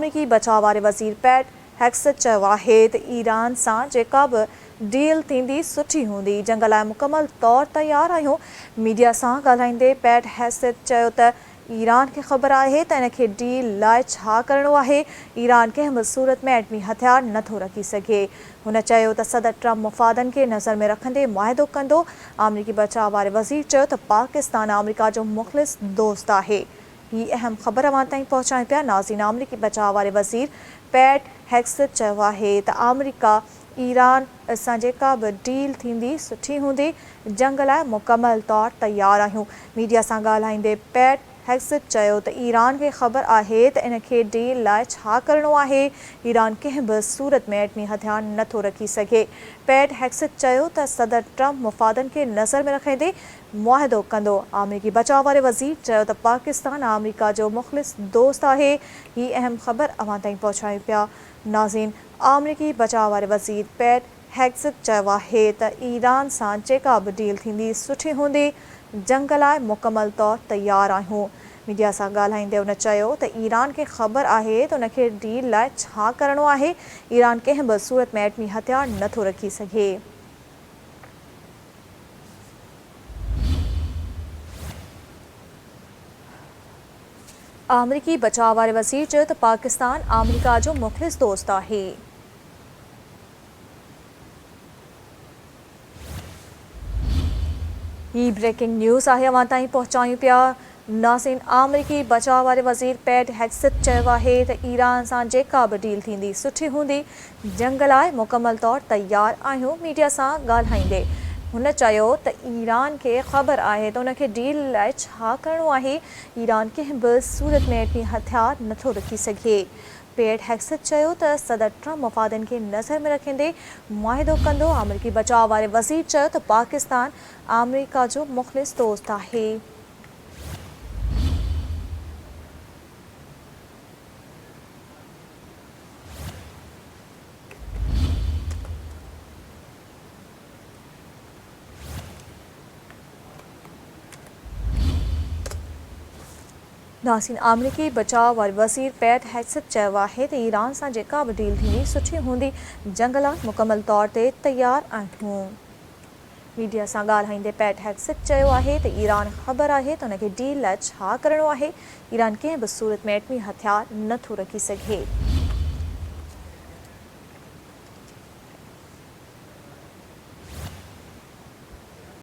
अमरीकी बचाव वारे वज़ीर पैट हेक्सेट चयो आहे त ईरान सां जेका बि डील थींदी सुठी हूंदी। जंग लाइ मुकमल तौर तयार आहियूं। मीडिया सां ॻाल्हाईंदे पैट हेक्सेट चयो त ईरान खे ख़बर आहे त इन खे डील लाइ छा करिणो आहे। ईरान कंहिं बि सूरत में एटमी हथियार नथो रखी सघे। हुन चयो त सदर ट्रम्प मुफ़ादनि खे नज़र में रखंदे मुआहिदो कंदो। अमरीकी बचाव वारे वज़ीर चयो त पाकिस्तान अमरीका जो मुख़लिस दोस्त आहे। ही अहम ख़बर अवां ताईं पहुचायूं पिया। नाज़रीन, अमरीकी बचाव वारे वज़ीर पैट हेक्सेट चयो आहे त अमरीका ईरान सां जेका बि डील थींदी सुठी हूंदी। जंग लाइ मुकमल तौर तयार आहियूं। मीडिया सां ॻाल्हाईंदे पैट हेक्सेट चयो त ईरान खे ख़बर आहे त इन खे डील लाइ छा करिणो आहे। ईरान कंहिं बि सूरत में एटमी हथियार नथो रखी सघे। पैट हेक्सेट चयो त सदर ट्रम्प मुफ़ादनि खे नज़र में रखंदे मुआहिदो कंदो। अमरीकी बचाव वारे वज़ीर चयो त पाकिस्तान अमरीका जो मुख़लिस दोस्त आहे। ही अहम ख़बर अवां ताईं पहुचायूं पिया। नाज़रीन, अमरीकी बचाव वारे वज़ीर पैट हेक्सेट चयो आहे त ईरान सां जेका बि डील थींदी सुठी हूंदी। जंग लाइ मुकमल तौर तयार आहियूं। मीडिया सां ॻाल्हाईंदे हुन चयो त ईरान खे ख़बर आहे त उन खे डील लाइ छा करिणो आहे। ईरान कंहिं बि सूरत में एटमी हथियार नथो रखी सघे। अमरीकी बचाव वारे वज़ीर चयो त पाकिस्तान अमरीका जो मुख़लिस दोस्त आहे। ही ब्रेकिंग न्यूज़ आहे अवां ताईं पहुचायूं पिया। नाज़रीन, अमरीकी बचाव वारे वज़ीर पैट हेक्सेट चयो आहे त ईरान सां जेका बि डील थींदी सुठी हूंदी। जंग लाइ मुकमल तौर तयार आहियूं। मीडिया सां ॻाल्हाईंदे हुन चयो त ईरान खे ख़बर आहे त उन खे डील लाइ छा करिणो आहे। ईरान कंहिं बि सूरत में एटमी हथियार नथो रखी सघे। पैट हेक्सेट चयो त सदर ट्रम्प मुफ़ादनि खे नज़र में रखंदे मुआहिदो कंदो। अमरीकी बचाव वारे वज़ीर चयो त पाकिस्तान अमरीका जो मुख़लिस दोस्त आहे। नाज़रीन, अमरीकी बचाव वारे वज़ीर पैट हेक्सेट चयो आहे त ईरान सां जेका बि डील थींदी सुठी हूंदी। जंग लाइ मुकमल तौर ते तयार आहियूं। मीडिया सां ॻाल्हाईंदे पैट हेक्सेट चयो आहे त ईरान ख़बर आहे त उन खे डील लाइ छा करिणो आहे। ईरान कंहिं बि सूरत में एटमी हथियार नथो रखी सघे।